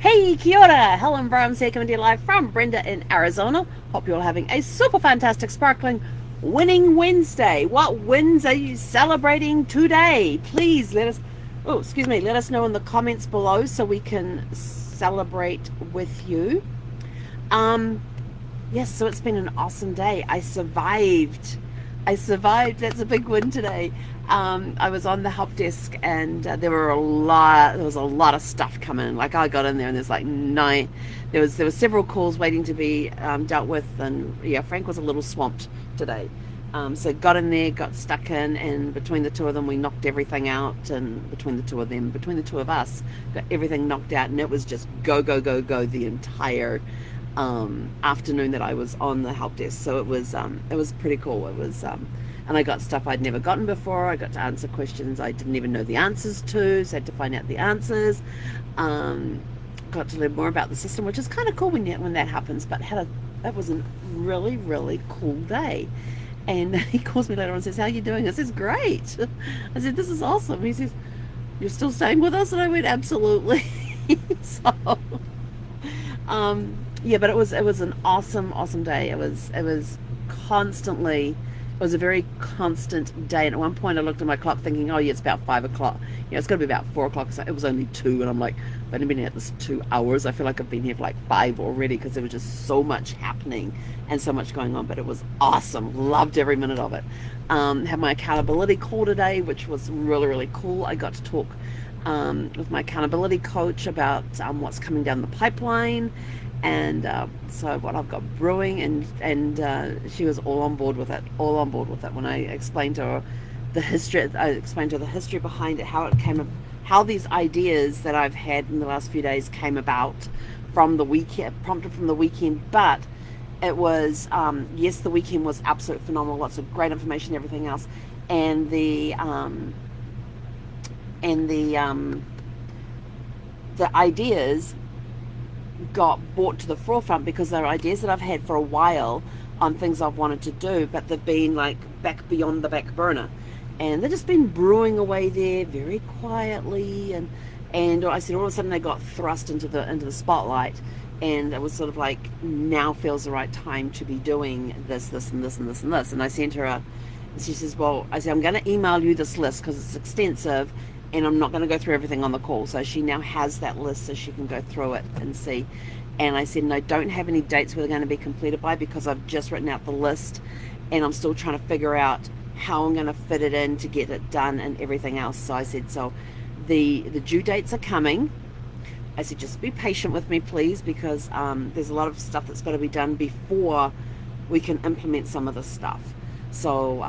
Hey, kia ora! Helen Brahms here coming to you live from Brenda in Arizona. Hope you're all having a super fantastic, sparkling, winning Wednesday. What wins are you celebrating today? Please let us, let us know in the comments below so we can celebrate with you. Yes, so it's been an awesome day. I survived. That's a big win today. I was on the help desk, and there was a lot of stuff coming. Like, I got in there, and there's like nine. There were several calls waiting to be dealt with, and yeah, Frank was a little swamped today. So got in there, got stuck in, and between the two of them, we knocked everything out. And between the two of us, got everything knocked out, and it was just go, go, go, go the entire afternoon that I was on the help desk. So it was pretty cool. It was and I got stuff I'd never gotten before. I got to answer questions I didn't even know the answers to, so I had to find out the answers. Got to learn more about the system, which is kind of cool when that happens. But that was a really, really cool day. And he calls me later on and says, "How are you doing?" I says, "Great." I said, "This is awesome." He says, "You're still staying with us?" And I went, "Absolutely." So yeah, but it was an awesome day. It was constantly, it was a very constant day. And at one point I looked at my clock thinking, oh yeah, it's about 5 o'clock. It's got to be about 4 o'clock. So it was only 2, and I'm like, I've only been here this 2 hours. I feel like I've been here for like 5 already, because there was just so much happening and so much going on. But it was awesome. Loved every minute of it. Had my accountability call today, which was really, really cool. I got to talk with my accountability coach about what's coming down the pipeline. And so what I've got brewing, and she was all on board with it. When I explained to her the history, behind it, how it came, how these ideas that I've had in the last few days came about from the weekend, prompted from the weekend. But it was yes, the weekend was absolutely phenomenal. Lots of great information, everything else, and the ideas got brought to the forefront because they're ideas that I've had for a while on things I've wanted to do, but they've been like back beyond the back burner, and they've just been brewing away there very quietly. And I said, all of a sudden they got thrust into the spotlight, and it was sort of like, now feels the right time to be doing this and this and this and this. And I sent her she says, well, I said, I'm going to email you this list because it's extensive, and I'm not going to go through everything on the call. So she now has that list so she can go through it and see. And I said, and I don't have any dates where they're going to be completed by, because I've just written out the list, and I'm still trying to figure out how I'm going to fit it in to get it done and everything else. So I said, so the due dates are coming. I said, just be patient with me, please, because there's a lot of stuff that's got to be done before we can implement some of this stuff. So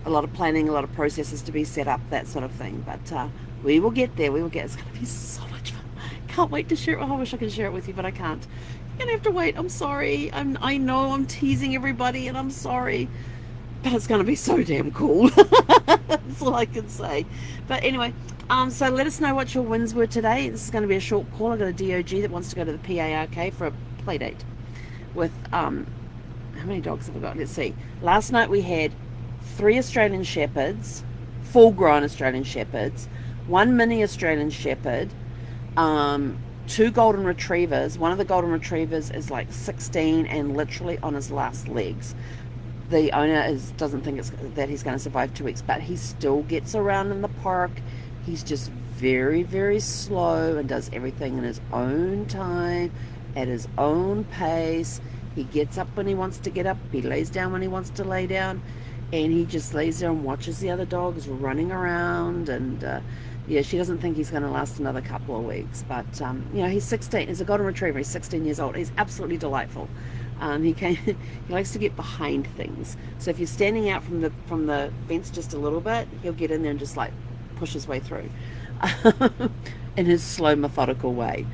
a lot of planning, a lot of processes to be set up, that sort of thing. But we will get there. It's going to be so much fun. Can't wait to share it. Oh, I wish I could share it with you, but I can't. You're going to have to wait. I'm sorry. I know I'm teasing everybody, and I'm sorry. But it's going to be so damn cool. That's all I can say. But anyway, so let us know what your wins were today. This is going to be a short call. I've got a DOG that wants to go to the PARK for a play date with, how many dogs have I got? Let's see. Last night we had 3 Australian Shepherds, full-grown Australian Shepherds, 1 mini Australian Shepherd, 2 Golden Retrievers. One of the Golden Retrievers is like 16 and literally on his last legs. The owner doesn't think that he's going to survive 2 weeks, but he still gets around in the park. He's just very, very slow and does everything in his own time, at his own pace. He gets up when he wants to get up. He lays down when he wants to lay down. And he just lays there and watches the other dogs running around. And yeah, she doesn't think he's going to last another couple of weeks. But he's 16. He's a Golden Retriever. He's 16 years old. He's absolutely delightful. He likes to get behind things. So if you're standing out from the fence just a little bit, he'll get in there and just like push his way through in his slow, methodical way.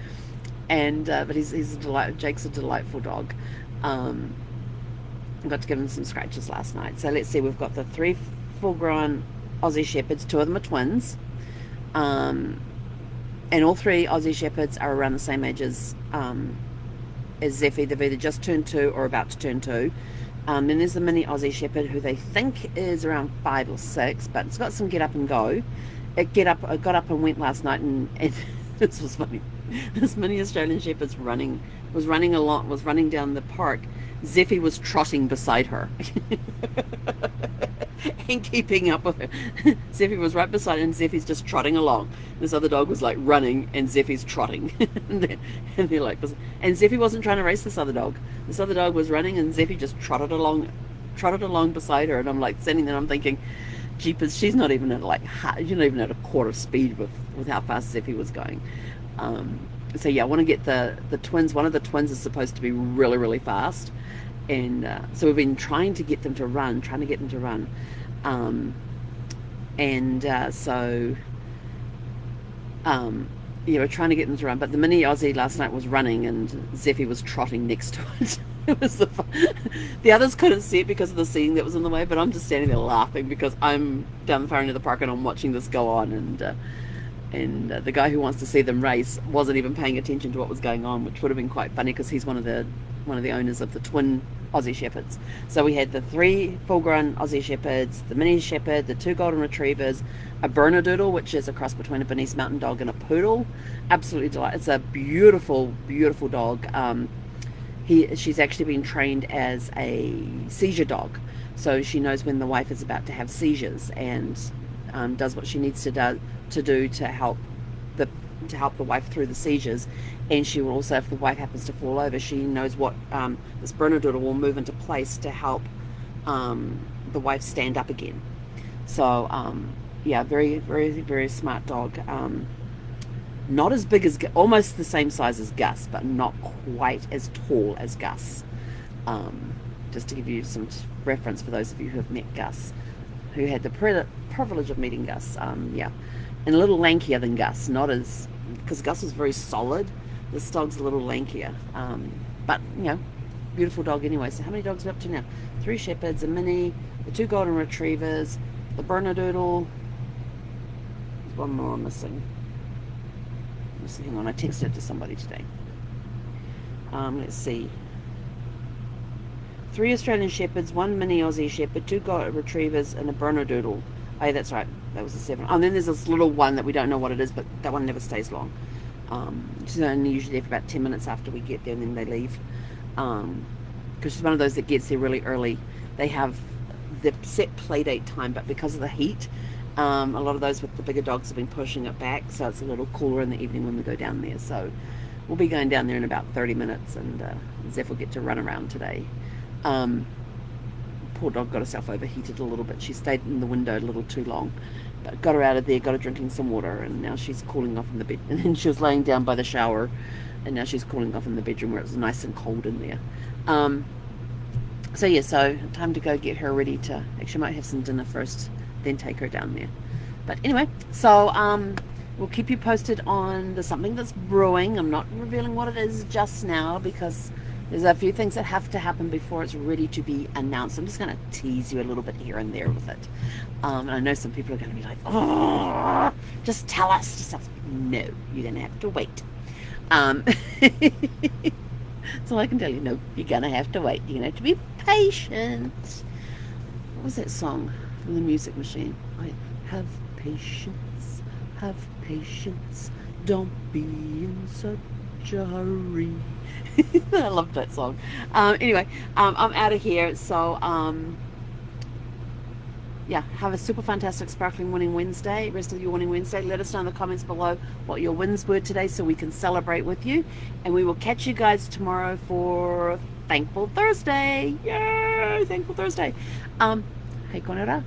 And but he's a delight. Jake's a delightful dog. I got to give him some scratches last night. So let's see, we've got the 3 full-grown Aussie Shepherds. 2 of them are twins. And all 3 Aussie Shepherds are around the same age as Zeffie. They've either just turned 2 or about to turn 2. Then there's the mini Aussie Shepherd, who they think is around 5 or 6, but it's got some get up and go. It got up and went last night, and this was funny. This mini Australian Shepherd's was running down the park. Zeffy was trotting beside her and keeping up with her. Zeffy was right beside her, and Zeffy's just trotting along. This other dog was like running, and Zeffy's trotting. And they're like, and Zeffy wasn't trying to race this other dog. This other dog was running, and Zeffy just trotted along beside her. And I'm like standing there, and I'm thinking, jeepers, she's not even at not even at a quarter speed with how fast Zeffy was going. So yeah, I want to get the twins. One of the twins is supposed to be really, really fast, and so we've been trying to get them to run, yeah, we're trying to get them to run. But the mini Aussie last night was running, and Zeffy was trotting next to it. It was the others couldn't see it because of the seating that was in the way, but I'm just standing there laughing because I'm down the far end of the park and I'm watching this go on, and the guy who wants to see them race wasn't even paying attention to what was going on, which would have been quite funny because he's one of the owners of the twin Aussie Shepherds. So we had the 3 full-grown Aussie Shepherds, the mini Shepherd, the 2 golden retrievers, a Bernedoodle, which is a cross between a Bernese Mountain Dog and a Poodle. Absolutely delightful. It's a beautiful, beautiful dog. She's actually been trained as a seizure dog, so she knows when the wife is about to have seizures, and does what she needs to do to help the wife through the seizures. And she will also, if the wife happens to fall over, she knows what this Bernedoodle will move into place to help the wife stand up again. So yeah, very, very, very smart dog. Not as big as, almost the same size as Gus, but not quite as tall as Gus. Just to give you some reference for those of you who have met Gus, who had the privilege of meeting Gus. Yeah, and a little lankier than Gus, not as, because Gus was very solid. This dog's a little lankier, but you know, beautiful dog anyway. So how many dogs are we up to now? 3 Shepherds, a mini, the 2 golden retrievers, the Bernedoodle. There's one more I'm missing. Hang on, I texted it to somebody today. Let's see. 3 Australian Shepherds, 1 mini Aussie Shepherd, 2 golden retrievers, and a Bernedoodle. Oh, that's right. That was a 7. Oh, and then there's this little one that we don't know what it is, but that one never stays long. She's only usually there for about 10 minutes after we get there, and then they leave. Because she's one of those that gets there really early. They have the set play date time, but because of the heat, a lot of those with the bigger dogs have been pushing it back, so it's a little cooler in the evening when we go down there. So we'll be going down there in about 30 minutes, and Zeph will get to run around today. Poor dog got herself overheated a little bit. She stayed in the window a little too long, but got her out of there, got her drinking some water, and now she's cooling off in the bed. And then she was laying down by the shower, and now she's cooling off in the bedroom where it's nice and cold in there. So yeah, so time to go get her ready to, actually might have some dinner first, then take her down there. But anyway, so we'll keep you posted on something that's brewing. I'm not revealing what it is just now because there's a few things that have to happen before it's ready to be announced. I'm just going to tease you a little bit here and there with it. And I know some people are going to be like, oh, just tell us. No, you're going to have to wait. That's all I can tell you. No, you're going to have to wait. You're going to have to be patient. What was that song from the Music Machine? Have patience, don't be in such a hurry. I love that song. Anyway, I'm out of here. So, yeah, have a super fantastic sparkling winning Wednesday. Rest of your winning Wednesday. Let us know in the comments below what your wins were today so we can celebrate with you. And we will catch you guys tomorrow for Thankful Thursday. Yay! Thankful Thursday. Hei konera.